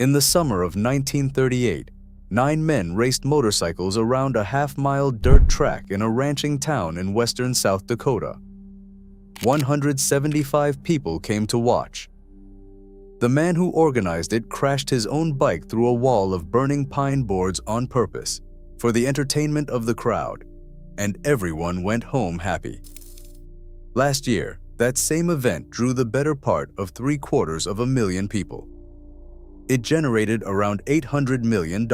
In the summer of 1938, 9 men raced motorcycles around a half-mile dirt track in a ranching town in western South Dakota. 175 people came to watch. The man who organized it crashed his own bike through a wall of burning pine boards on purpose for the entertainment of the crowd, and everyone went home happy. Last year, that same event drew the better part of 750,000 people. It generated around $800 million.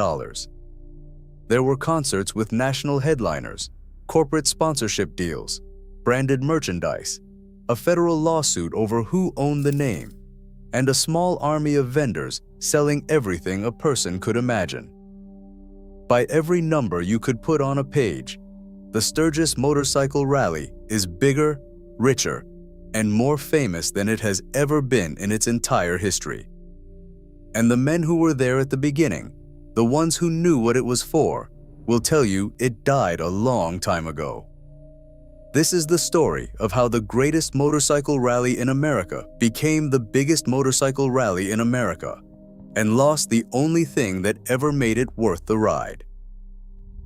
There were concerts with national headliners, corporate sponsorship deals, branded merchandise, a federal lawsuit over who owned the name, and a small army of vendors selling everything a person could imagine. By every number you could put on a page, the Sturgis Motorcycle Rally is bigger, richer, and more famous than it has ever been in its entire history. And the men who were there at the beginning, the ones who knew what it was for, will tell you it died a long time ago. This is the story of how the greatest motorcycle rally in America became the biggest motorcycle rally in America and lost the only thing that ever made it worth the ride.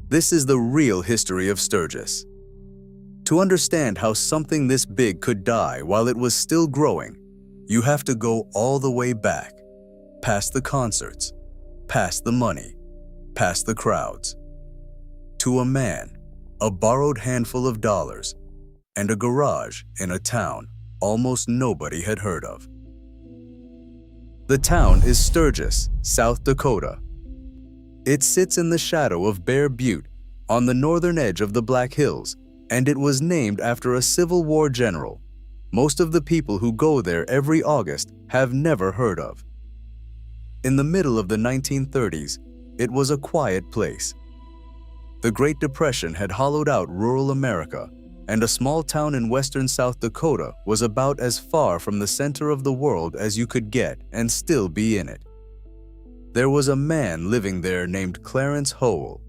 This is the real history of Sturgis. To understand how something this big could die while it was still growing, you have to go all the way back, past the concerts, past the money, past the crowds, to a man, a borrowed handful of dollars, and a garage in a town almost nobody had heard of. The town is Sturgis, South Dakota. It sits in the shadow of Bear Butte on the northern edge of the Black Hills, and it was named after a Civil War general most of the people who go there every August have never heard of. In the middle of the 1930s, it was a quiet place. The Great Depression had hollowed out rural America, and a small town in western South Dakota was about as far from the center of the world as you could get and still be in it. There was a man living there named Clarence Hoel.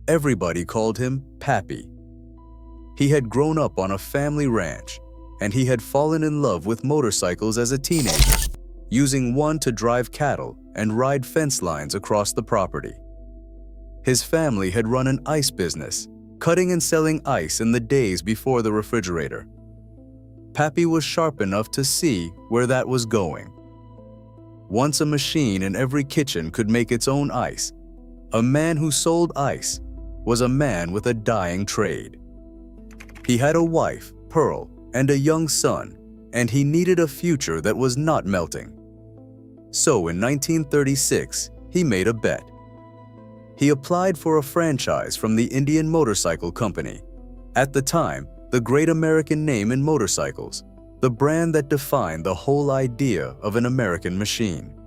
Everybody called him Pappy. He had grown up on a family ranch, and he had fallen in love with motorcycles as a teenager, using one to drive cattle and ride fence lines across the property. His family had run an ice business, cutting and selling ice in the days before the refrigerator. Pappy was sharp enough to see where that was going. Once a machine in every kitchen could make its own ice, a man who sold ice was a man with a dying trade. He had a wife, Pearl, and a young son, and he needed a future that was not melting. So in 1936, he made a bet. He applied for a franchise from the Indian Motorcycle Company, at the time the great American name in motorcycles, the brand that defined the whole idea of an American machine.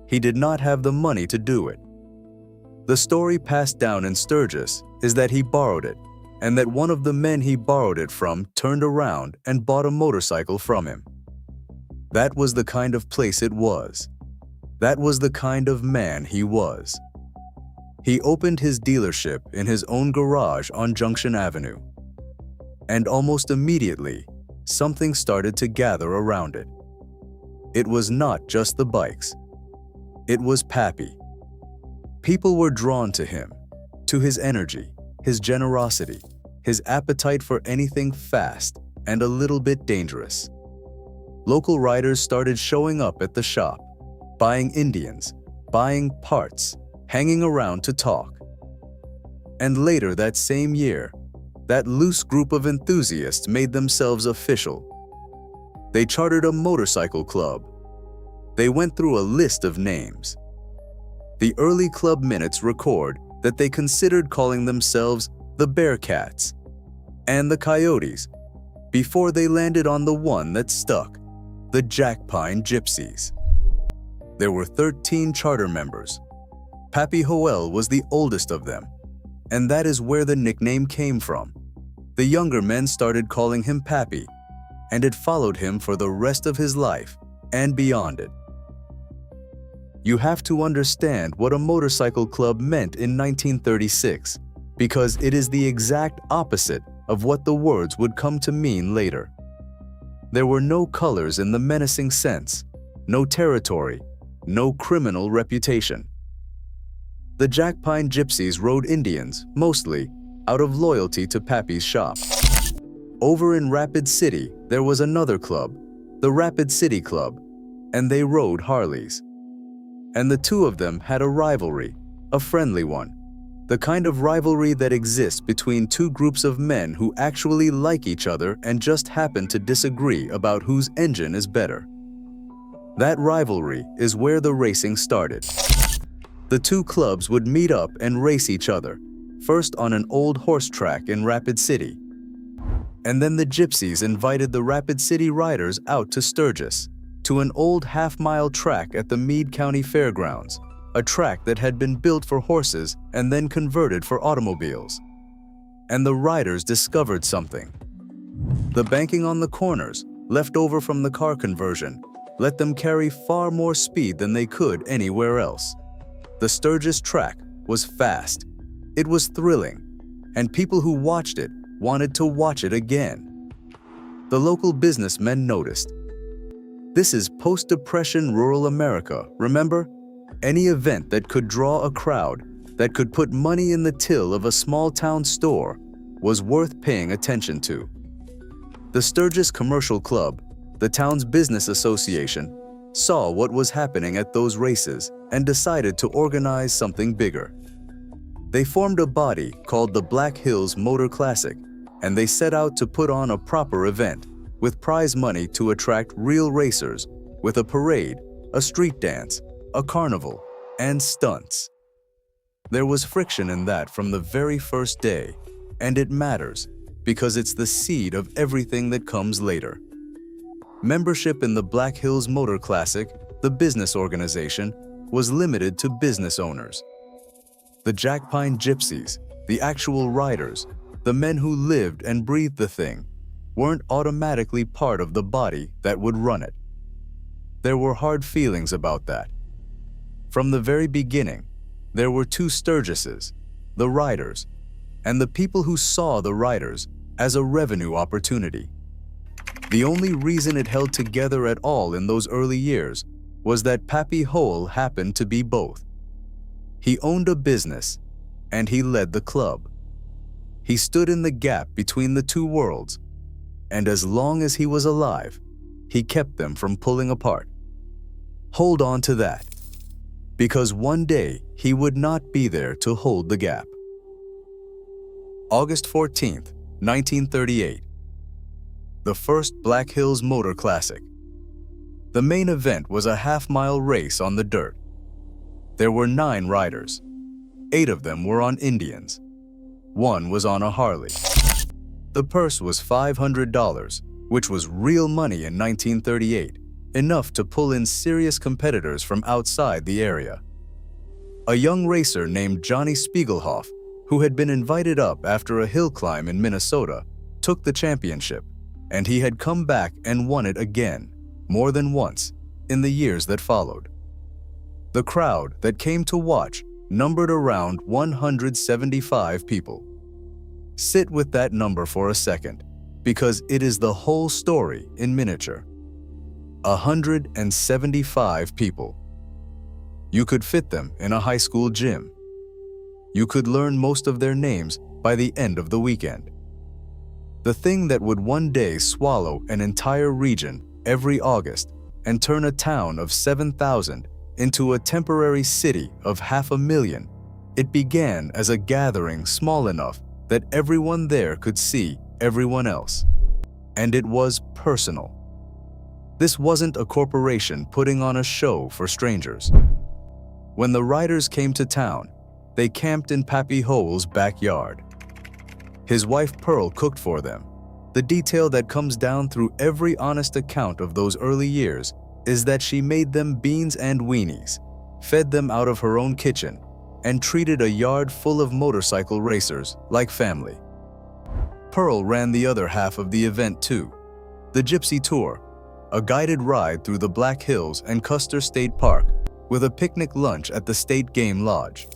He did not have the money to do it. The story passed down in Sturgis is that he borrowed it, and that one of the men he borrowed it from turned around and bought a motorcycle from him. That was the kind of place it was. That was the kind of man he was. He opened his dealership in his own garage on Junction Avenue. And almost immediately, something started to gather around it. It was not just the bikes. It was Pappy. People were drawn to him, to his energy, his generosity, his appetite for anything fast and a little bit dangerous. Local riders started showing up at the shop, buying Indians, buying parts, hanging around to talk. And later that same year, that loose group of enthusiasts made themselves official. They chartered a motorcycle club. They went through a list of names. The early club minutes record that they considered calling themselves the Bearcats and the Coyotes before they landed on the one that stuck, the Jackpine Gypsies. There were 13 charter members. Pappy Hoel was the oldest of them, and that is where the nickname came from. The younger men started calling him Pappy, and it followed him for the rest of his life and beyond it. You have to understand what a motorcycle club meant in 1936, because it is the exact opposite of what the words would come to mean later. There were no colors in the menacing sense, no territory, no criminal reputation. The Jackpine Gypsies rode Indians, mostly, out of loyalty to Pappy's shop. Over in Rapid City, there was another club, the Rapid City Club, and they rode Harleys. And the two of them had a rivalry, a friendly one, the kind of rivalry that exists between two groups of men who actually like each other and just happen to disagree about whose engine is better. That rivalry is where the racing started. The two clubs would meet up and race each other, first on an old horse track in Rapid City. And then the Gypsies invited the Rapid City riders out to Sturgis, to an old half-mile track at the Meade County Fairgrounds, a track that had been built for horses and then converted for automobiles. And the riders discovered something. The banking on the corners, left over from the car conversion, let them carry far more speed than they could anywhere else. The Sturgis track was fast, it was thrilling, and people who watched it wanted to watch it again. The local businessmen noticed. This is post-Depression rural America, remember? Any event that could draw a crowd, that could put money in the till of a small-town store, was worth paying attention to. The Sturgis Commercial Club, the town's business association, saw what was happening at those races and decided to organize something bigger. They formed a body called the Black Hills Motor Classic, and they set out to put on a proper event with prize money to attract real racers, with a parade, a street dance, a carnival, and stunts. There was friction in that from the very first day, and it matters because it's the seed of everything that comes later. Membership in the Black Hills Motor Classic, the business organization, was limited to business owners. The Jackpine Gypsies, the actual riders, the men who lived and breathed the thing, weren't automatically part of the body that would run it. There were hard feelings about that. From the very beginning, there were two Sturgises, the riders, and the people who saw the riders as a revenue opportunity. The only reason it held together at all in those early years was that Pappy Hoel happened to be both. He owned a business, and he led the club. He stood in the gap between the two worlds, and as long as he was alive, he kept them from pulling apart. Hold on to that, because one day he would not be there to hold the gap. August 14th, 1938. The first Black Hills Motor Classic. The main event was a half-mile race on the dirt. There were 9 riders. 8 of them were on Indians. 1 was on a Harley. The purse was $500, which was real money in 1938, enough to pull in serious competitors from outside the area. A young racer named Johnny Spiegelhoff, who had been invited up after a hill climb in Minnesota, took the championship, and he had come back and won it again, more than once, in the years that followed. The crowd that came to watch numbered around 175 people. Sit with that number for a second, because it is the whole story in miniature. 175 people. You could fit them in a high school gym. You could learn most of their names by the end of the weekend. The thing that would one day swallow an entire region every August and turn a town of 7,000 into a temporary city of 500,000, it began as a gathering small enough that everyone there could see everyone else. And it was personal. This wasn't a corporation putting on a show for strangers. When the riders came to town, they camped in Pappy Hoel's backyard. His wife Pearl cooked for them. The detail that comes down through every honest account of those early years is that she made them beans and weenies, fed them out of her own kitchen, and treated a yard full of motorcycle racers like family. Pearl ran the other half of the event too, the Gypsy Tour, a guided ride through the Black Hills and Custer State Park with a picnic lunch at the State Game Lodge.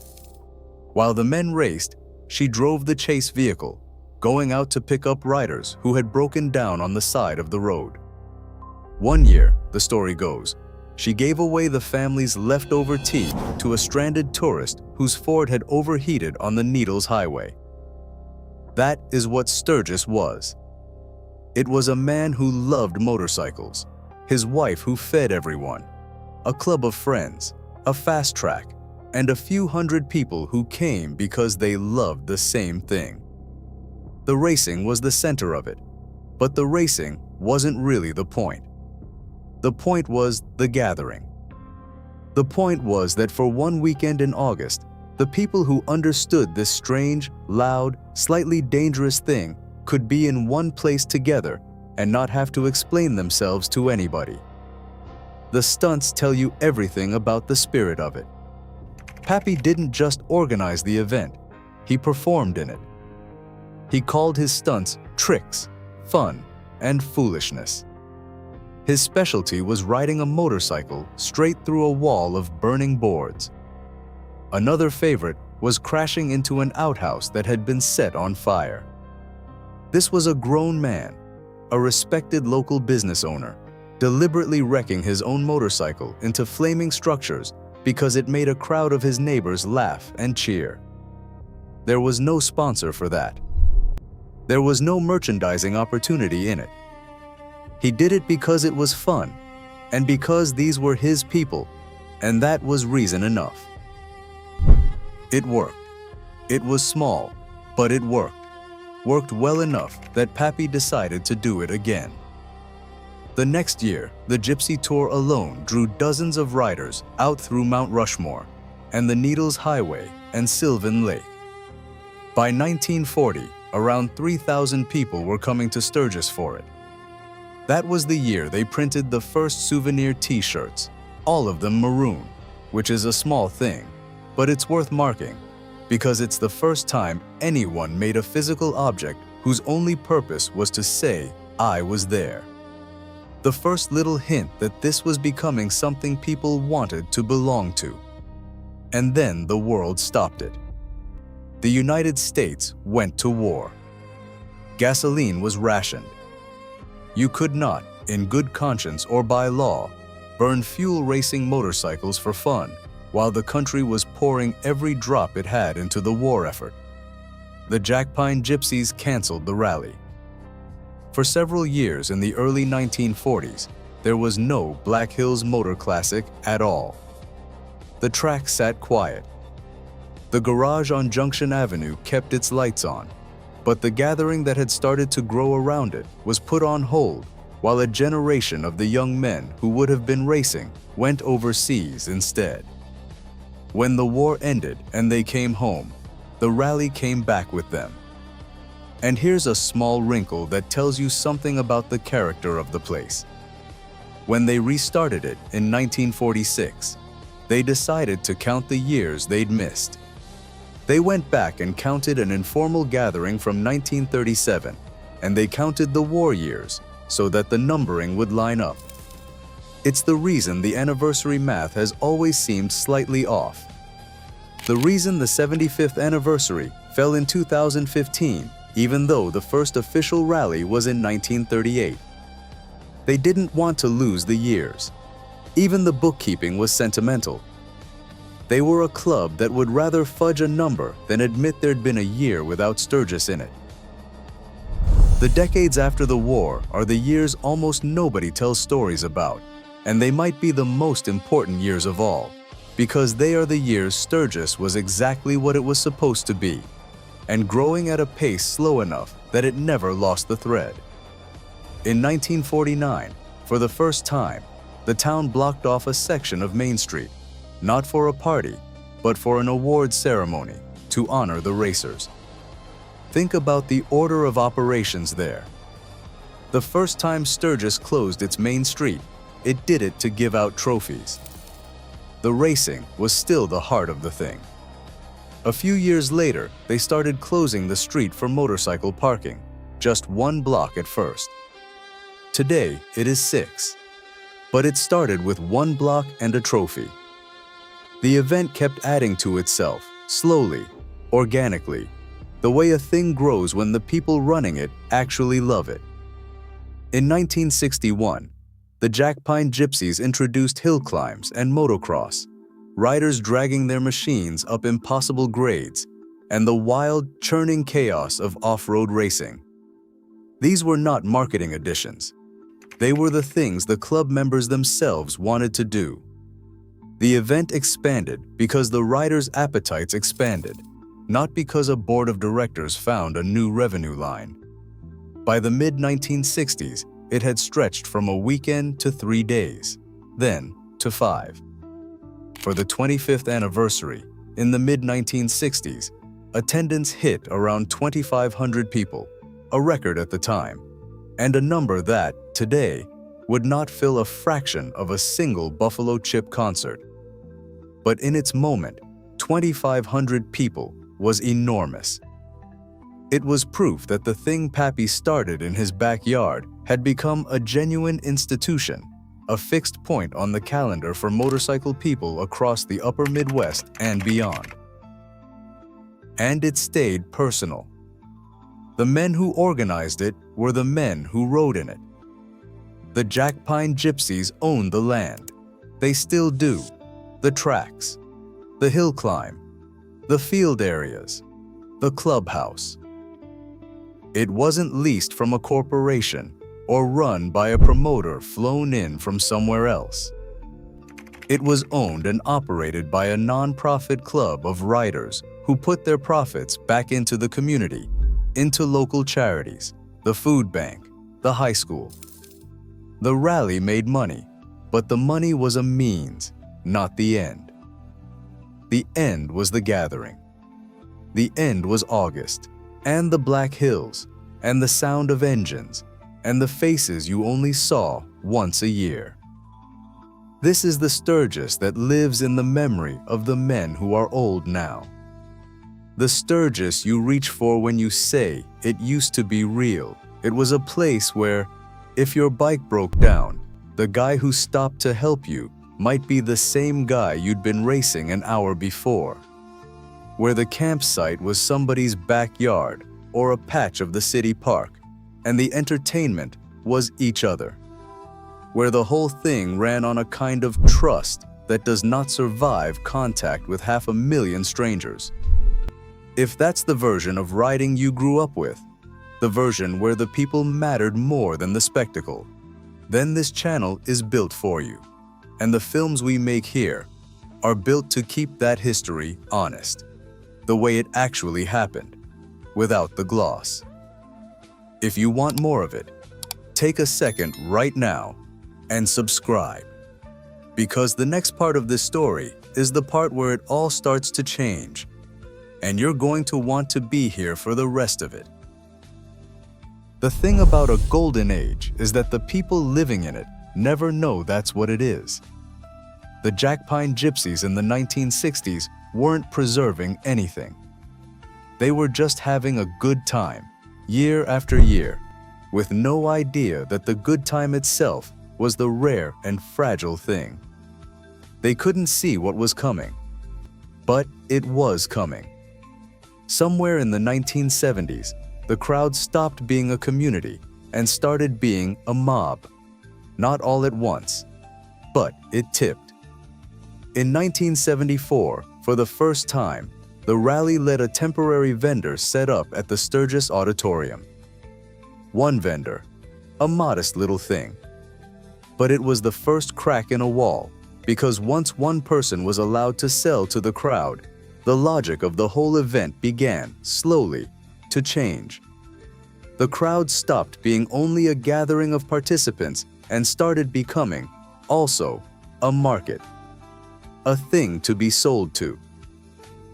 While the men raced, she drove the chase vehicle, going out to pick up riders who had broken down on the side of the road. One year, the story goes, she gave away the family's leftover tea to a stranded tourist whose Ford had overheated on the Needles Highway. That is what Sturgis was. It was a man who loved motorcycles, his wife who fed everyone, a club of friends, a fast track, and a few hundred people who came because they loved the same thing. The racing was the center of it, but the racing wasn't really the point. The point was the gathering. The point was that for one weekend in August, the people who understood this strange, loud, slightly dangerous thing could be in one place together and not have to explain themselves to anybody. The stunts tell you everything about the spirit of it. Pappy didn't just organize the event, he performed in it. He called his stunts tricks, fun, and foolishness. His specialty was riding a motorcycle straight through a wall of burning boards. Another favorite was crashing into an outhouse that had been set on fire. This was a grown man, a respected local business owner, deliberately wrecking his own motorcycle into flaming structures because it made a crowd of his neighbors laugh and cheer. There was no sponsor for that. There was no merchandising opportunity in it. He did it because it was fun, and because these were his people, and that was reason enough. It worked. It was small, but it worked. Worked well enough that Pappy decided to do it again. The next year, the Gypsy Tour alone drew dozens of riders out through Mount Rushmore and the Needles Highway and Sylvan Lake. By 1940, around 3,000 people were coming to Sturgis for it. That was the year they printed the first souvenir t-shirts, all of them maroon, which is a small thing, but it's worth marking because it's the first time anyone made a physical object whose only purpose was to say, "I was there." The first little hint that this was becoming something people wanted to belong to. And then the world stopped it. The United States went to war. Gasoline was rationed. You could not, in good conscience or by law, burn fuel racing motorcycles for fun while the country was pouring every drop it had into the war effort. The Jackpine Gypsies canceled the rally. For several years in the early 1940s, there was no Black Hills Motor Classic at all. The track sat quiet. The garage on Junction Avenue kept its lights on, but the gathering that had started to grow around it was put on hold while a generation of the young men who would have been racing went overseas instead. When the war ended and they came home, the rally came back with them. And here's a small wrinkle that tells you something about the character of the place. When they restarted it in 1946, they decided to count the years they'd missed. They went back and counted an informal gathering from 1937, and they counted the war years so that the numbering would line up. It's the reason the anniversary math has always seemed slightly off. The reason the 75th anniversary fell in 2015, even though the first official rally was in 1938. They didn't want to lose the years. Even the bookkeeping was sentimental. They were a club that would rather fudge a number than admit there'd been a year without Sturgis in it. The decades after the war are the years almost nobody tells stories about, and they might be the most important years of all, because they are the years Sturgis was exactly what it was supposed to be, and growing at a pace slow enough that it never lost the thread. In 1949, for the first time, the town blocked off a section of Main Street, not for a party, but for an award ceremony to honor the racers. Think about the order of operations there. The first time Sturgis closed its main street, it did it to give out trophies. The racing was still the heart of the thing. A few years later, they started closing the street for motorcycle parking, just one block at first. Today, it is 6. But it started with one block and a trophy. The event kept adding to itself, slowly, organically, the way a thing grows when the people running it actually love it. In 1961, the Jackpine Gypsies introduced hill climbs and motocross, riders dragging their machines up impossible grades, and the wild, churning chaos of off-road racing. These were not marketing additions. They were the things the club members themselves wanted to do. The event expanded because the riders' appetites expanded, not because a board of directors found a new revenue line. By the mid-1960s, it had stretched from a weekend to 3 days, then to 5. For the 25th anniversary, in the mid-1960s, attendance hit around 2,500 people, a record at the time, and a number that, today, would not fill a fraction of a single Buffalo Chip concert. But in its moment, 2,500 people was enormous. It was proof that the thing Pappy started in his backyard had become a genuine institution, a fixed point on the calendar for motorcycle people across the upper Midwest and beyond. And it stayed personal. The men who organized it were the men who rode in it. The Jackpine Gypsies owned the land. They still do. The tracks, the hill climb, the field areas, the clubhouse. It wasn't leased from a corporation or run by a promoter flown in from somewhere else. It was owned and operated by a non-profit club of riders who put their profits back into the community, into local charities, the food bank, the high school. The rally made money, but the money was a means, not the end. The end was the gathering. The end was August, and the Black Hills, and the sound of engines, and the faces you only saw once a year. This is the Sturgis that lives in the memory of the men who are old now. The Sturgis you reach for when you say it used to be real. It was a place where, if your bike broke down, the guy who stopped to help you might be the same guy you'd been racing an hour before. Where the campsite was somebody's backyard or a patch of the city park, and the entertainment was each other. Where the whole thing ran on a kind of trust that does not survive contact with 500,000 strangers. If that's the version of riding you grew up with, the version where the people mattered more than the spectacle, then this channel is built for you. And the films we make here are built to keep that history honest, the way it actually happened, without the gloss. If you want more of it, take a second right now and subscribe. Because the next part of this story is the part where it all starts to change, and you're going to want to be here for the rest of it. The thing about a golden age is that the people living in it never know that's what it is. The Jackpine Gypsies in the 1960s weren't preserving anything. They were just having a good time, year after year, with no idea that the good time itself was the rare and fragile thing. They couldn't see what was coming, but it was coming. Somewhere in the 1970s, the crowd stopped being a community and started being a mob. Not all at once, but it tipped. In 1974, for the first time, the rally let a temporary vendor set up at the Sturgis Auditorium. One vendor, a modest little thing. But it was the first crack in a wall, because once one person was allowed to sell to the crowd, the logic of the whole event began, slowly, to change. The crowd stopped being only a gathering of participants and started becoming, also, a market. A thing to be sold to.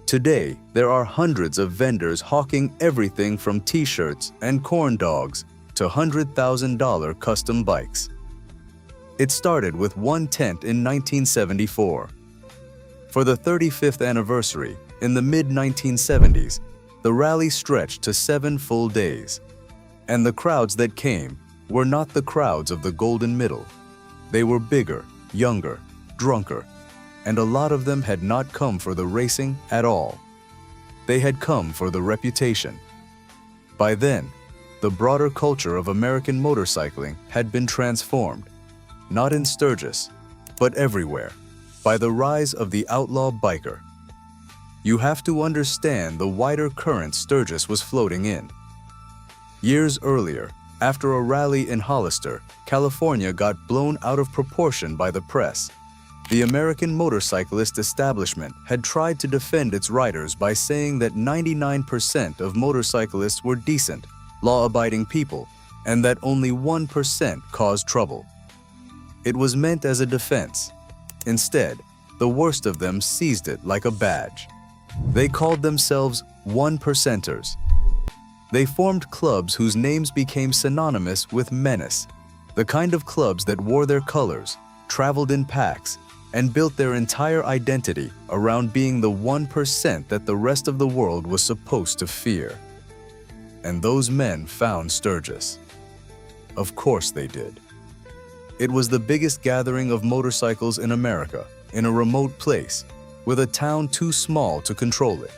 Today, there are hundreds of vendors hawking everything from t-shirts and corn dogs to $100,000 custom bikes. It started with one tent in 1974. For the 35th anniversary, in the mid-1970s, the rally stretched to 7 full days. And the crowds that came were not the crowds of the golden middle. They were bigger, younger, drunker, and a lot of them had not come for the racing at all. They had come for the reputation. By then, the broader culture of American motorcycling had been transformed. not in Sturgis, but everywhere, by the rise of the outlaw biker. You have to understand the wider current Sturgis was floating in. Years earlier, after a rally in Hollister, California got blown out of proportion by the press. The American motorcyclist establishment had tried to defend its riders by saying that 99% of motorcyclists were decent, law-abiding people, and that only 1% caused trouble. It was meant as a defense. Instead, the worst of them seized it like a badge. They called themselves one-percenters. They formed clubs whose names became synonymous with menace, the kind of clubs that wore their colors, traveled in packs, and built their entire identity around being the 1% that the rest of the world was supposed to fear. And those men found Sturgis. Of course they did. It was the biggest gathering of motorcycles in America, in a remote place, with a town too small to control it.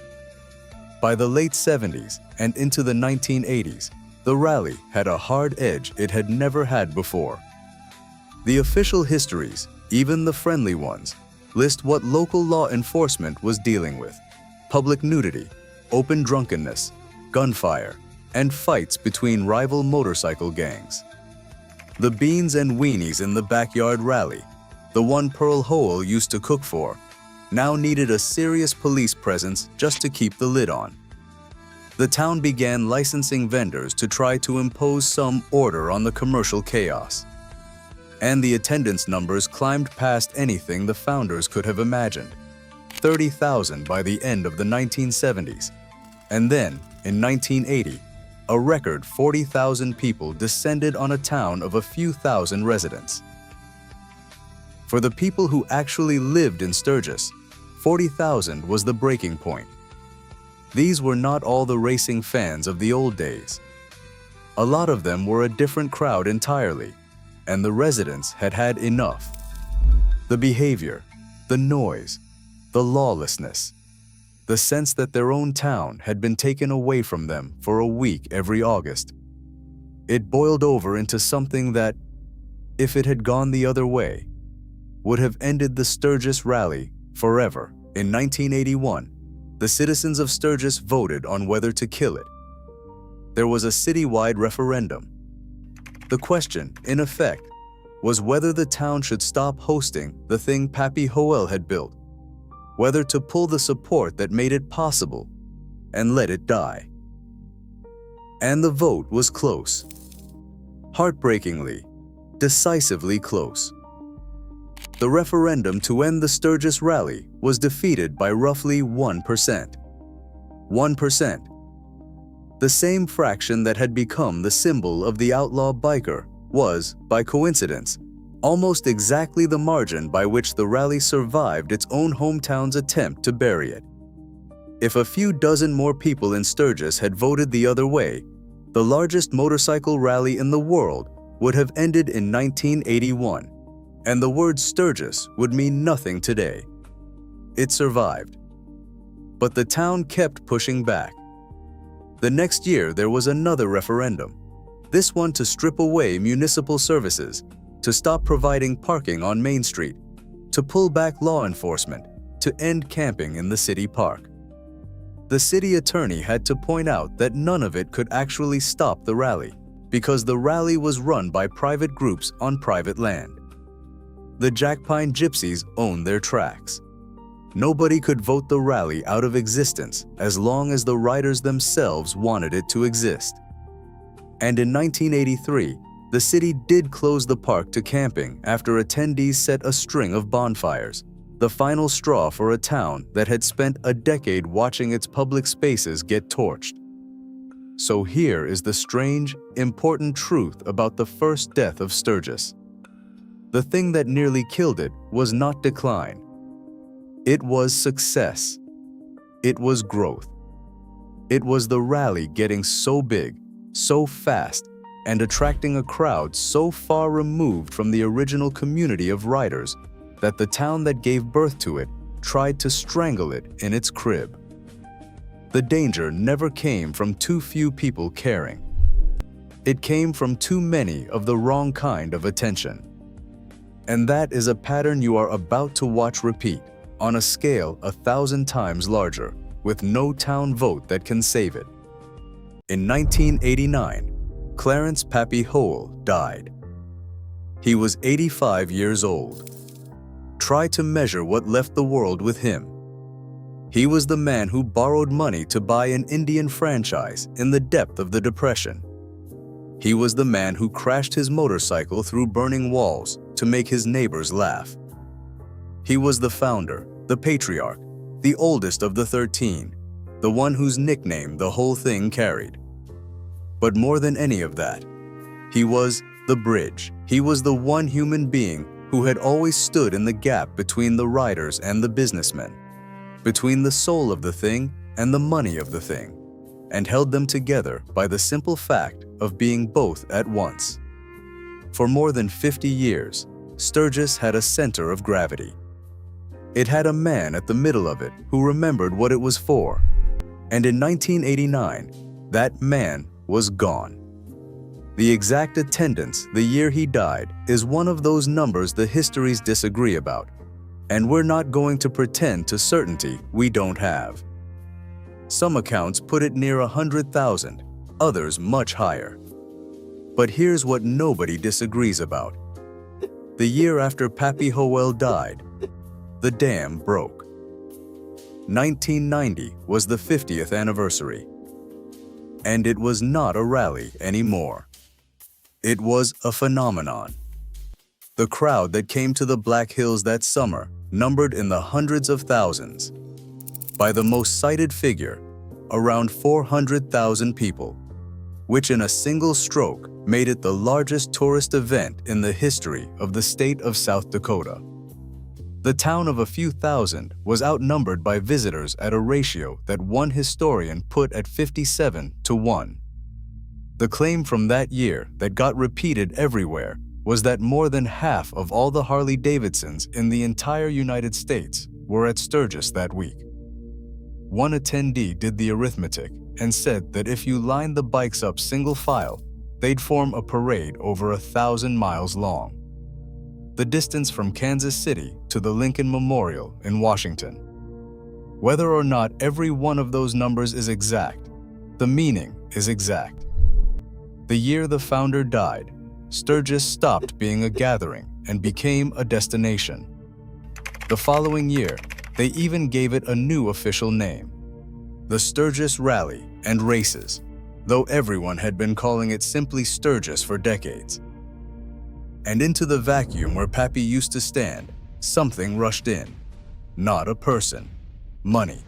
By the late 70s and into the 1980s, the rally had a hard edge it had never had before. The official histories, even the friendly ones, list what local law enforcement was dealing with: public nudity, open drunkenness, gunfire, and fights between rival motorcycle gangs. The beans and weenies in the backyard rally, the one Pearl Hoel used to cook for, now needed a serious police presence just to keep the lid on. The town began licensing vendors to try to impose some order on the commercial chaos. And the attendance numbers climbed past anything the founders could have imagined. 30,000 by the end of the 1970s. And then, in 1980, a record 40,000 people descended on a town of a few thousand residents. For the people who actually lived in Sturgis, 40,000 was the breaking point. These were not all the racing fans of the old days. A lot of them were a different crowd entirely, and the residents had had enough. The behavior, the noise, the lawlessness, the sense that their own town had been taken away from them for a week every August. It boiled over into something that, if it had gone the other way, would have ended the Sturgis Rally forever. In 1981, the citizens of Sturgis voted on whether to kill it. There was a citywide referendum. The question, in effect, was whether the town should stop hosting the thing Pappy Hoel had built, whether to pull the support that made it possible and let it die. And the vote was close. Heartbreakingly, decisively close. The referendum to end the Sturgis Rally was defeated by roughly 1%. 1%. The same fraction that had become the symbol of the outlaw biker was, by coincidence, almost exactly the margin by which the rally survived its own hometown's attempt to bury it. If a few dozen more people in Sturgis had voted the other way, the largest motorcycle rally in the world would have ended in 1981, and the word Sturgis would mean nothing today. It survived. But the town kept pushing back. The next year there was another referendum, this one to strip away municipal services, to stop providing parking on Main Street, to pull back law enforcement, to end camping in the city park. The city attorney had to point out that none of it could actually stop the rally, because the rally was run by private groups on private land. The Jackpine Gypsies owned their tracks. Nobody could vote the rally out of existence as long as the riders themselves wanted it to exist. And in 1983, the city did close the park to camping after attendees set a string of bonfires, the final straw for a town that had spent a decade watching its public spaces get torched. So here is the strange, important truth about the first death of Sturgis. The thing that nearly killed it was not decline. It was success. It was growth. It was the rally getting so big, so fast, and attracting a crowd so far removed from the original community of riders that the town that gave birth to it tried to strangle it in its crib. The danger never came from too few people caring. It came from too many of the wrong kind of attention. And that is a pattern you are about to watch repeat on a scale 1,000 times larger, with no town vote that can save it. In 1989, Clarence "Pappy" Hoel died. He was 85 years old. Try to measure what left the world with him. He was the man who borrowed money to buy an Indian franchise in the depth of the Depression. He was the man who crashed his motorcycle through burning walls to make his neighbors laugh. He was the founder, the patriarch, the oldest of the 13, the one whose nickname the whole thing carried. But more than any of that, he was the bridge. He was the one human being who had always stood in the gap between the riders and the businessmen, between the soul of the thing and the money of the thing, and held them together by the simple fact of being both at once. For more than 50 years, Sturgis had a center of gravity. It had a man at the middle of it who remembered what it was for. And in 1989, that man was gone. The exact attendance the year he died is one of those numbers the histories disagree about, and we're not going to pretend to certainty we don't have. Some accounts put it near 100,000, others much higher. But here's what nobody disagrees about. The year after Pappy Hoel died, the dam broke. 1990 was the 50th anniversary. And it was not a rally anymore. It was a phenomenon. The crowd that came to the Black Hills that summer numbered in the hundreds of thousands. By the most cited figure, around 400,000 people, which in a single stroke made it the largest tourist event in the history of the state of South Dakota. The town of a few thousand was outnumbered by visitors at a ratio that one historian put at 57-1. The claim from that year that got repeated everywhere was that more than half of all the Harley-Davidsons in the entire United States were at Sturgis that week. One attendee did the arithmetic and said that if you lined the bikes up single file, they'd form a parade over 1,000 miles long. The distance from Kansas City to the Lincoln Memorial in Washington. Whether or not every one of those numbers is exact, the meaning is exact. The year the founder died, Sturgis stopped being a gathering and became a destination. The following year, they even gave it a new official name, the Sturgis Rally and Races, though everyone had been calling it simply Sturgis for decades. And into the vacuum where Pappy used to stand, something rushed in. Not a person, money.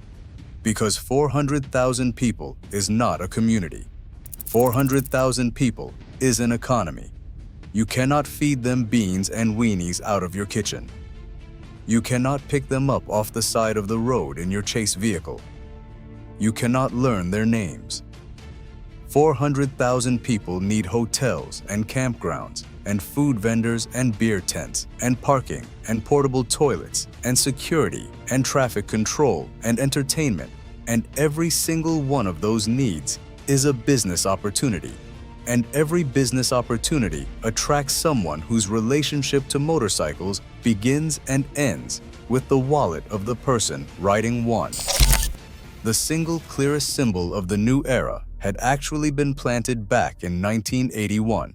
Because 400,000 people is not a community. 400,000 people is an economy. You cannot feed them beans and weenies out of your kitchen. You cannot pick them up off the side of the road in your chase vehicle. You cannot learn their names. 400,000 people need hotels and campgrounds and food vendors and beer tents and parking and portable toilets and security and traffic control and entertainment, and every single one of those needs is a business opportunity. And every business opportunity attracts someone whose relationship to motorcycles begins and ends with the wallet of the person riding one. The single clearest symbol of the new era had actually been planted back in 1981,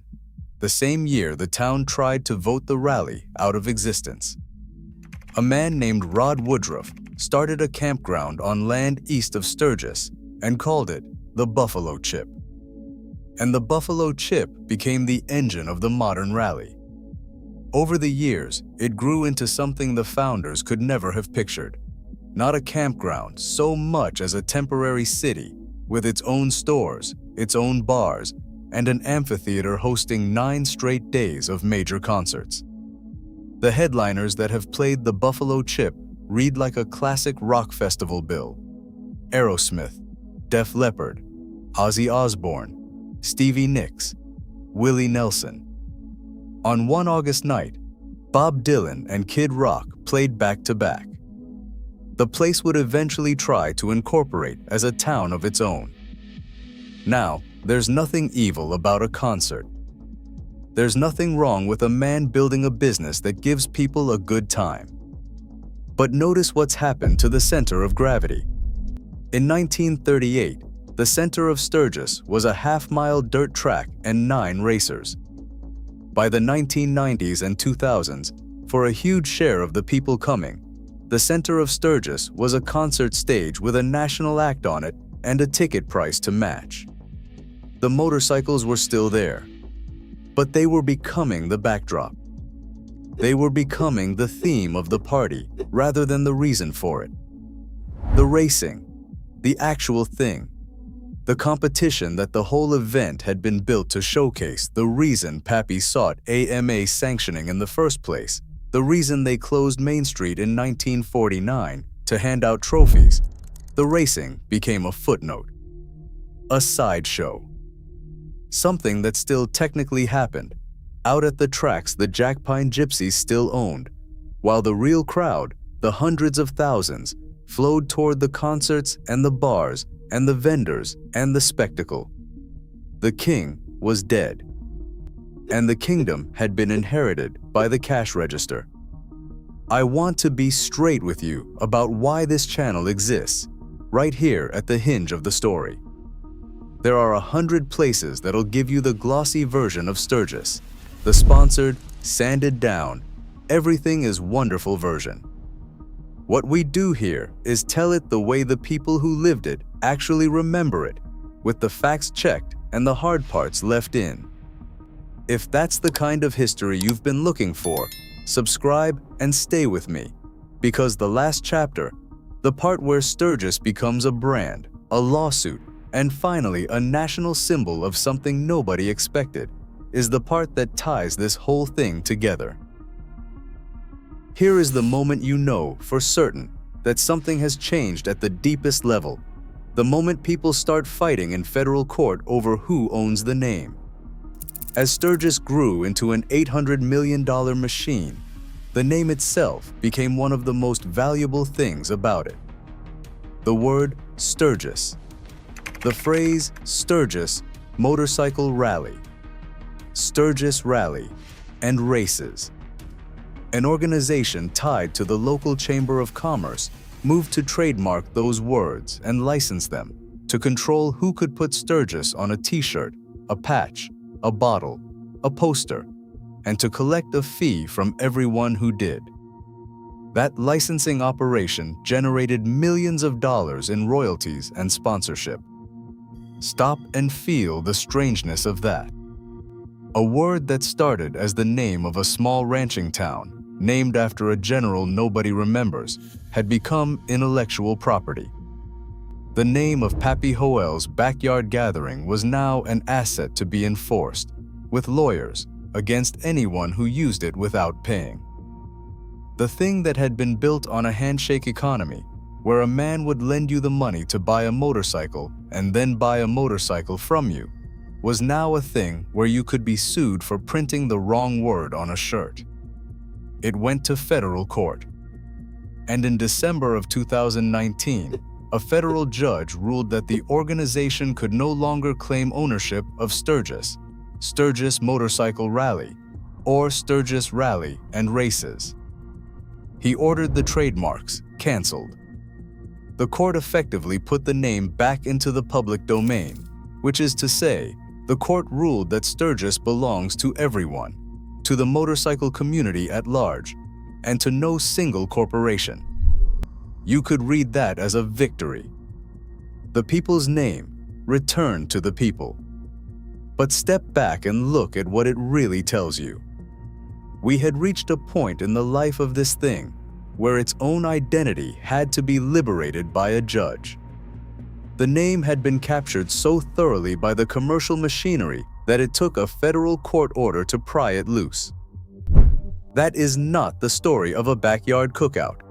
the same year the town tried to vote the rally out of existence. A man named Rod Woodruff started a campground on land east of Sturgis and called it the Buffalo Chip. And the Buffalo Chip became the engine of the modern rally. Over the years, it grew into something the founders could never have pictured. Not a campground so much as a temporary city with its own stores, its own bars, and an amphitheater hosting 9 straight days of major concerts. The headliners that have played the Buffalo Chip read like a classic rock festival bill. Aerosmith, Def Leppard, Ozzy Osbourne, Stevie Nicks, Willie Nelson. On one August night, Bob Dylan and Kid Rock played back-to-back. The place would eventually try to incorporate as a town of its own. Now, there's nothing evil about a concert. There's nothing wrong with a man building a business that gives people a good time. But notice what's happened to the center of gravity. In 1938, the center of Sturgis was a half-mile dirt track and 9 racers. By the 1990s and 2000s, for a huge share of the people coming, the center of Sturgis was a concert stage with a national act on it and a ticket price to match. The motorcycles were still there, but they were becoming the backdrop. They were becoming the theme of the party rather than the reason for it. The racing, the actual thing, the competition that the whole event had been built to showcase, the reason Pappy sought AMA sanctioning in the first place, the reason they closed Main Street in 1949 to hand out trophies. The racing became a footnote, a sideshow. Something that still technically happened. Out at the tracks the Jackpine Gypsies still owned, while the real crowd, the hundreds of thousands, flowed toward the concerts and the bars and the vendors and the spectacle. The king was dead, and the kingdom had been inherited by the cash register. I want to be straight with you about why this channel exists, right here at the hinge of the story. There are 100 places that'll give you the glossy version of Sturgis, the sponsored, sanded down, everything is wonderful version. What we do here is tell it the way the people who lived it actually remember it, with the facts checked and the hard parts left in. If that's the kind of history you've been looking for, subscribe and stay with me, because the last chapter, the part where Sturgis becomes a brand, a lawsuit, and finally a national symbol of something nobody expected, is the part that ties this whole thing together. Here is the moment you know for certain that something has changed at the deepest level, the moment people start fighting in federal court over who owns the name. As Sturgis grew into an $800 million machine, the name itself became one of the most valuable things about it. The word Sturgis. The phrase Sturgis Motorcycle Rally. Sturgis Rally and Races. An organization tied to the local Chamber of Commerce moved to trademark those words and license them to control who could put Sturgis on a t-shirt, a patch, a bottle, a poster, and to collect a fee from everyone who did. That licensing operation generated millions of dollars in royalties and sponsorship. Stop and feel the strangeness of that. A word that started as the name of a small ranching town, named after a general nobody remembers, had become intellectual property. The name of Pappy Hoel's backyard gathering was now an asset to be enforced, with lawyers, against anyone who used it without paying. The thing that had been built on a handshake economy, where a man would lend you the money to buy a motorcycle and then buy a motorcycle from you, was now a thing where you could be sued for printing the wrong word on a shirt. It went to federal court. And in December of 2019, a federal judge ruled that the organization could no longer claim ownership of Sturgis Motorcycle Rally, or Sturgis Rally and Races. He ordered the trademarks canceled. The court effectively put the name back into the public domain, which is to say, the court ruled that Sturgis belongs to everyone, to the motorcycle community at large, and to no single corporation. You could read that as a victory. The people's name returned to the people. But step back and look at what it really tells you. We had reached a point in the life of this thing where its own identity had to be liberated by a judge. The name had been captured so thoroughly by the commercial machinery that it took a federal court order to pry it loose. That is not the story of a backyard cookout.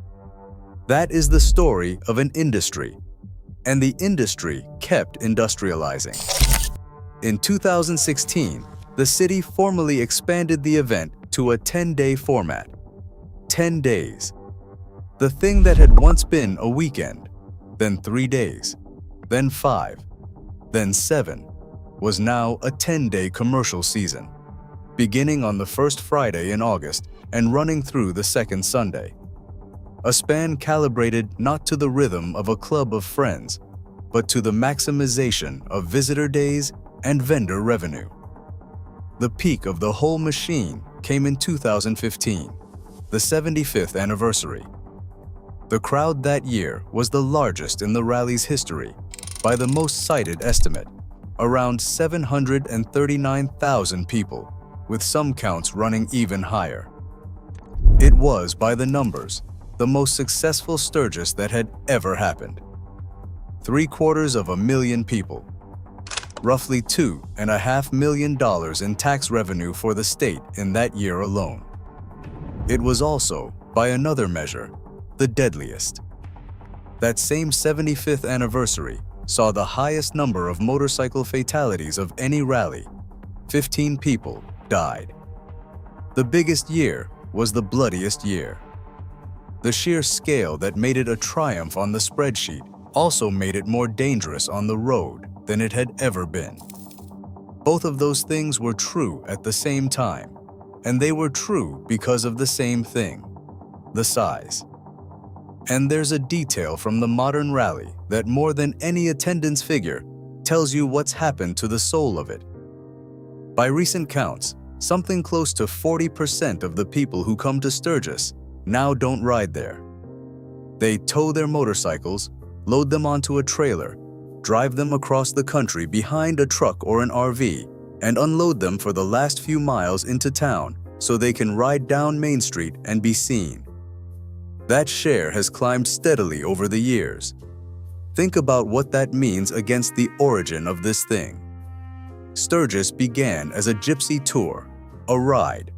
That is the story of an industry, and the industry kept industrializing. In 2016, the city formally expanded the event to a 10-day format. 10 days. The thing that had once been a weekend, then 3 days, then 5, then 7, was now a 10-day commercial season. beginning on the first Friday in August and running through the second Sunday. A span calibrated not to the rhythm of a club of friends, but to the maximization of visitor days and vendor revenue. The peak of the whole machine came in 2015, the 75th anniversary. The crowd that year was the largest in the rally's history, by the most cited estimate, around 739,000 people, with some counts running even higher. It was, by the numbers, the most successful Sturgis that had ever happened. 750,000 people. Roughly $2.5 million in tax revenue for the state in that year alone. It was also, by another measure, the deadliest. That same 75th anniversary saw the highest number of motorcycle fatalities of any rally. 15 people died. The biggest year was the bloodiest year. The sheer scale that made it a triumph on the spreadsheet also made it more dangerous on the road than it had ever been. Both of those things were true at the same time, and they were true because of the same thing: the size. And there's a detail from the modern rally that more than any attendance figure tells you what's happened to the soul of it. By recent counts, something close to 40% of the people who come to Sturgis now don't ride there. They tow their motorcycles, load them onto a trailer, drive them across the country behind a truck or an RV, and unload them for the last few miles into town so they can ride down Main Street and be seen. That share has climbed steadily over the years. Think about what that means against the origin of this thing. Sturgis began as a gypsy tour, a ride.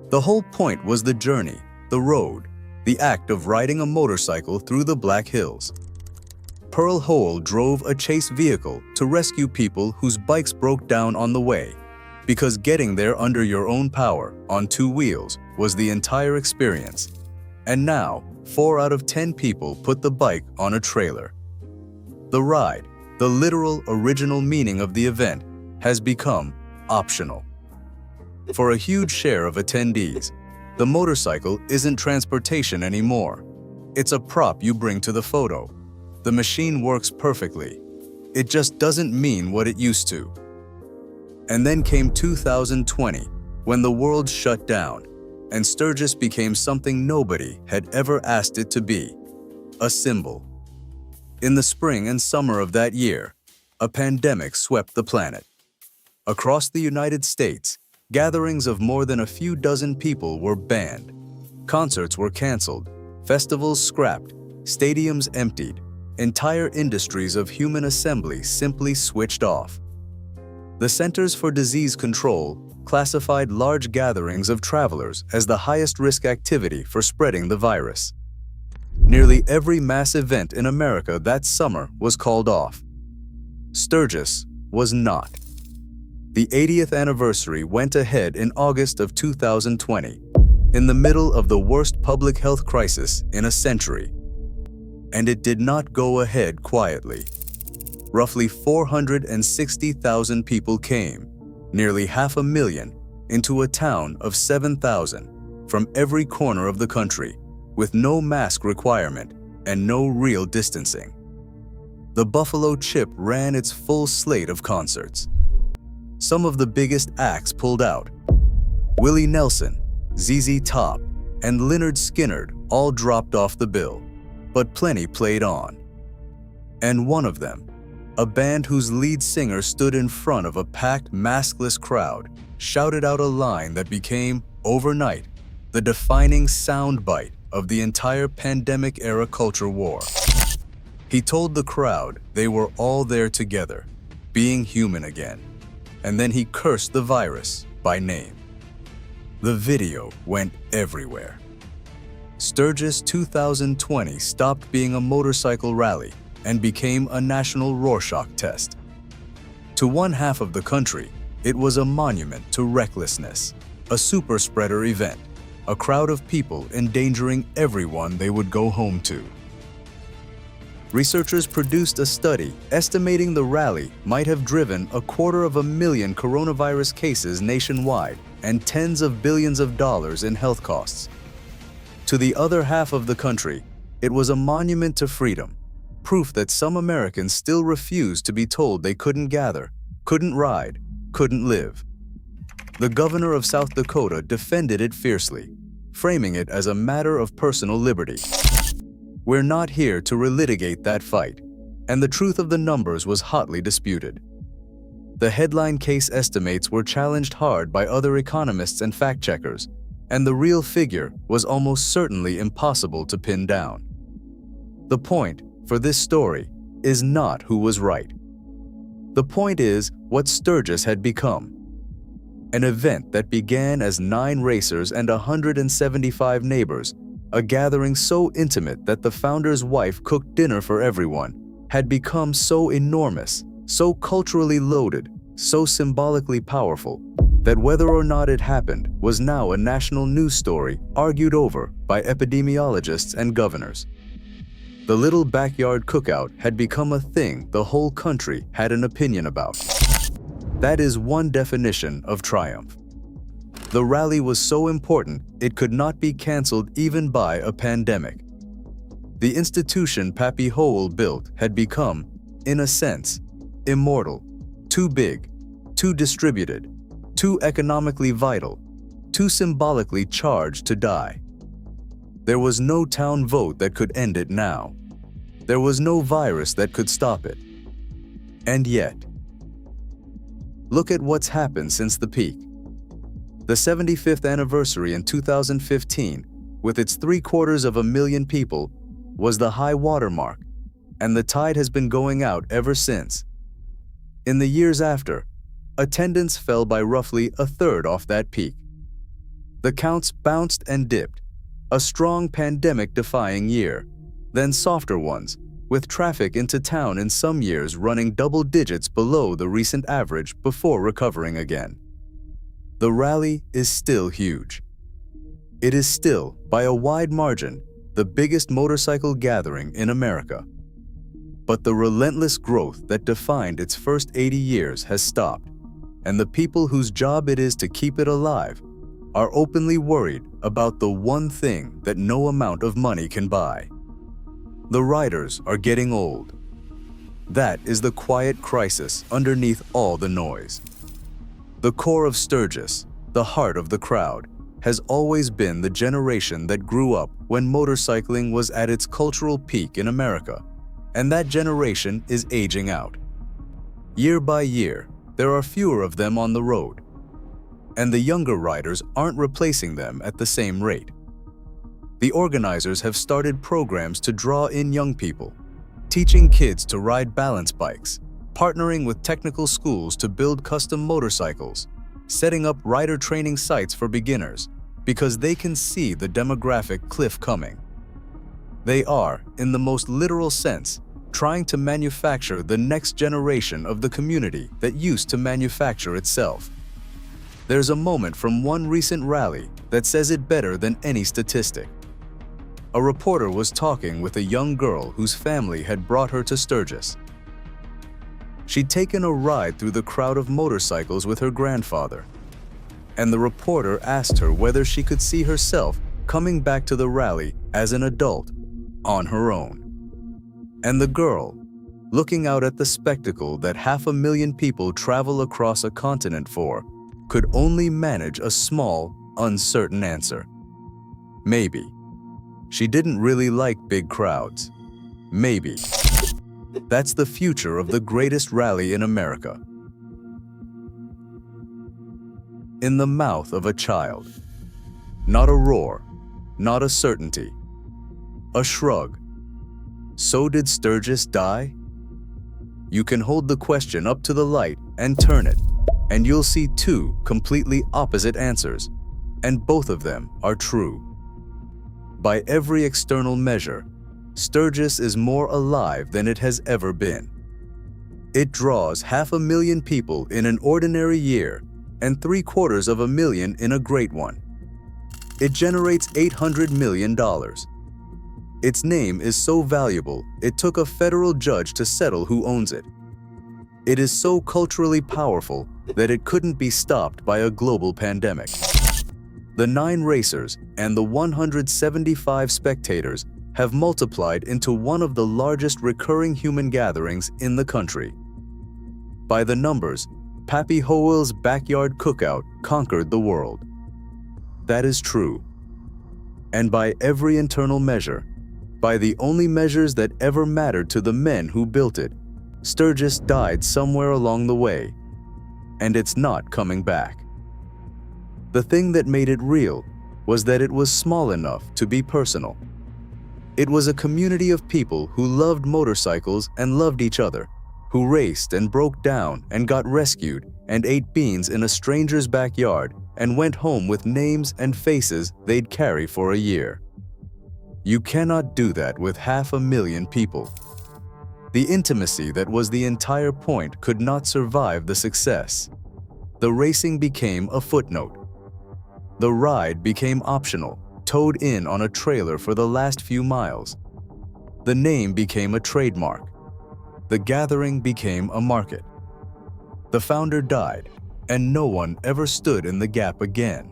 The whole point was the journey, the road, the act of riding a motorcycle through the Black Hills. Pearl Hoel drove a chase vehicle to rescue people whose bikes broke down on the way, because getting there under your own power, on two wheels, was the entire experience. And now, 4 out of 10 people put the bike on a trailer. The ride, the literal original meaning of the event, has become optional. For a huge share of attendees, the motorcycle isn't transportation anymore. It's a prop you bring to the photo. The machine works perfectly. It just doesn't mean what it used to. And then came 2020, when the world shut down, and Sturgis became something nobody had ever asked it to be: a symbol. In the spring and summer of that year, a pandemic swept the planet. Across the United States, gatherings of more than a few dozen people were banned. Concerts were canceled, festivals scrapped, stadiums emptied, entire industries of human assembly simply switched off. The Centers for Disease Control classified large gatherings of travelers as the highest risk activity for spreading the virus. Nearly every mass event in America that summer was called off. Sturgis was not. The 80th anniversary went ahead in August of 2020, in the middle of the worst public health crisis in a century. And it did not go ahead quietly. Roughly 460,000 people came, nearly 500,000, into a town of 7,000 from every corner of the country, with no mask requirement and no real distancing. The Buffalo Chip ran its full slate of concerts. Some of the biggest acts pulled out. Willie Nelson, ZZ Top, and Lynyrd Skynyrd all dropped off the bill, but plenty played on. And one of them, a band whose lead singer stood in front of a packed, maskless crowd, shouted out a line that became, overnight, the defining soundbite of the entire pandemic-era culture war. He told the crowd they were all there together, being human again, and then he cursed the virus by name. The video went everywhere. Sturgis 2020 stopped being a motorcycle rally and became a national Rorschach test. To one half of the country, it was a monument to recklessness, a super spreader event, a crowd of people endangering everyone they would go home to. researchers produced a study estimating the rally might have driven 250,000 coronavirus cases nationwide and tens of billions of dollars in health costs. To the other half of the country, it was a monument to freedom, proof that some Americans still refused to be told they couldn't gather, couldn't ride, couldn't live. The governor of South Dakota defended it fiercely, framing it as a matter of personal liberty. We're not here to relitigate that fight, and the truth of the numbers was hotly disputed. The headline case estimates were challenged hard by other economists and fact-checkers, and the real figure was almost certainly impossible to pin down. The point for this story is not who was right. The point is what Sturgis had become. An event that began as 9 racers and 175 neighbors, a gathering so intimate that the founder's wife cooked dinner for everyone, had become so enormous, so culturally loaded, so symbolically powerful, that whether or not it happened was now a national news story argued over by epidemiologists and governors. The little backyard cookout had become a thing the whole country had an opinion about. That is one definition of triumph. The rally was so important it could not be canceled even by a pandemic. The institution Pappy Hoel built had become, in a sense, immortal, too big, too distributed, too economically vital, too symbolically charged to die. There was no town vote that could end it now. There was no virus that could stop it. And yet, look at what's happened since the peak. The 75th anniversary in 2015, with its 750,000 people, was the high watermark, and the tide has been going out ever since. In the years after, attendance fell by roughly a third off that peak. The counts bounced and dipped, a strong pandemic-defying year, then softer ones, with traffic into town in some years running double digits below the recent average before recovering again. The rally is still huge. It is still, by a wide margin, the biggest motorcycle gathering in America. But the relentless growth that defined its first 80 years has stopped, and the people whose job it is to keep it alive are openly worried about the one thing that no amount of money can buy. The riders are getting old. That is the quiet crisis underneath all the noise. The core of Sturgis, the heart of the crowd, has always been the generation that grew up when motorcycling was at its cultural peak in America, and that generation is aging out. Year by year, there are fewer of them on the road, and the younger riders aren't replacing them at the same rate. The organizers have started programs to draw in young people, teaching kids to ride balance bikes, partnering with technical schools to build custom motorcycles, setting up rider training sites for beginners, because they can see the demographic cliff coming. They are, in the most literal sense, trying to manufacture the next generation of the community that used to manufacture itself. There's a moment from one recent rally that says it better than any statistic. A reporter was talking with a young girl whose family had brought her to Sturgis. She'd taken a ride through the crowd of motorcycles with her grandfather, and the reporter asked her whether she could see herself coming back to the rally as an adult, on her own. And the girl, looking out at the spectacle that 500,000 people travel across a continent for, could only manage a small, uncertain answer. Maybe. She didn't really like big crowds. Maybe. That's the future of the greatest rally in America. In the mouth of a child. Not a roar, not a certainty. A shrug. So did Sturgis die? You can hold the question up to the light and turn it, and you'll see 2 completely opposite answers, and both of them are true. By every external measure, Sturgis is more alive than it has ever been. It draws 500,000 people in an ordinary year and 750,000 in a great one. It generates $800 million. Its name is so valuable, it took a federal judge to settle who owns it. It is so culturally powerful that it couldn't be stopped by a global pandemic. The 9 racers and the 175 spectators have multiplied into one of the largest recurring human gatherings in the country. By the numbers, Pappy Hoel's backyard cookout conquered the world. That is true. And by every internal measure, by the only measures that ever mattered to the men who built it, Sturgis died somewhere along the way, and it's not coming back. The thing that made it real was that it was small enough to be personal. It was a community of people who loved motorcycles and loved each other, who raced and broke down and got rescued and ate beans in a stranger's backyard and went home with names and faces they'd carry for a year. You cannot do that with 500,000 people. The intimacy that was the entire point could not survive the success. The racing became a footnote. The ride became optional, towed in on a trailer for the last few miles. The name became a trademark. The gathering became a market. The founder died, and no one ever stood in the gap again,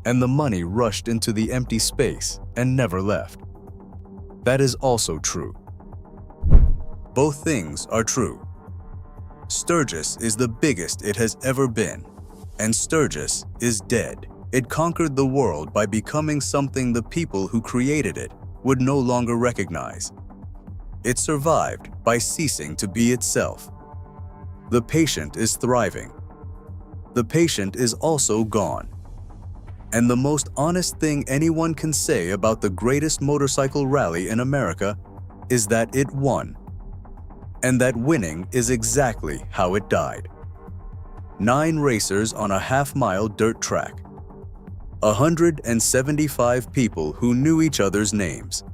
and the money rushed into the empty space and never left. That is also true. Both things are true. Sturgis is the biggest it has ever been, and Sturgis is dead. It conquered the world by becoming something the people who created it would no longer recognize. It survived by ceasing to be itself. The patient is thriving. The patient is also gone. And the most honest thing anyone can say about the greatest motorcycle rally in America is that it won. And that winning is exactly how it died. 9 racers on a half-mile dirt track. 175 people who knew each other's names.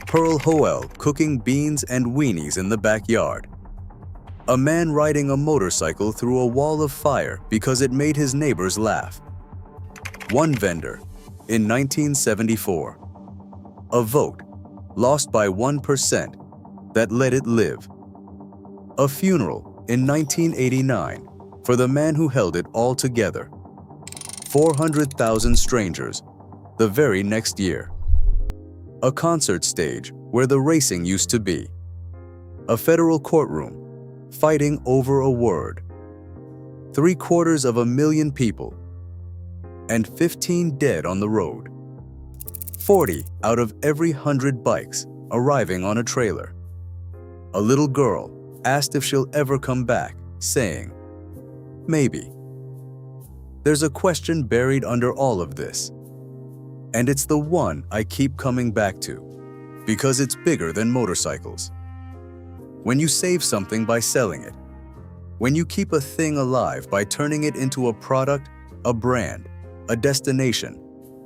Pearl Hoel cooking beans and weenies in the backyard. A man riding a motorcycle through a wall of fire because it made his neighbors laugh. One vendor in 1974. A vote lost by 1% that let it live. A funeral in 1989 for the man who held it all together. 400,000 strangers the very next year. A concert stage where the racing used to be. A federal courtroom fighting over a word. 750,000 people. And 15 dead on the road. 40 out of every 100 bikes arriving on a trailer. A little girl asked if she'll ever come back, saying, "Maybe." There's a question buried under all of this, and it's the one I keep coming back to, because it's bigger than motorcycles. When you save something by selling it, when you keep a thing alive by turning it into a product, a brand, a destination,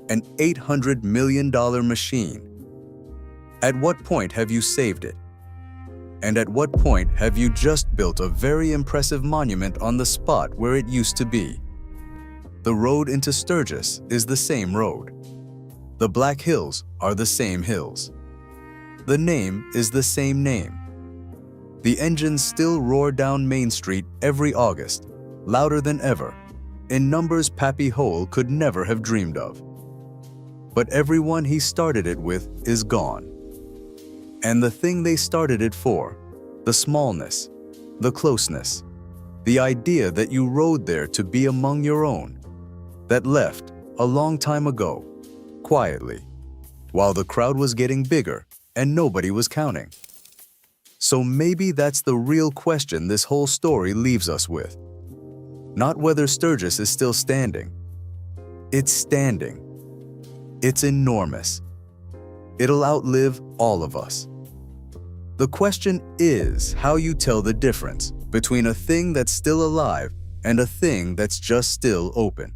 an $800 million machine, at what point have you saved it? And at what point have you just built a very impressive monument on the spot where it used to be? The road into Sturgis is the same road. The Black Hills are the same hills. The name is the same name. The engines still roar down Main Street every August, louder than ever, in numbers Pappy Hoel could never have dreamed of. But everyone he started it with is gone. And the thing they started it for, the smallness, the closeness, the idea that you rode there to be among your own, that left a long time ago, quietly, while the crowd was getting bigger and nobody was counting. So maybe that's the real question this whole story leaves us with. Not whether Sturgis is still standing. It's standing. It's enormous. It'll outlive all of us. The question is how you tell the difference between a thing that's still alive and a thing that's just still open.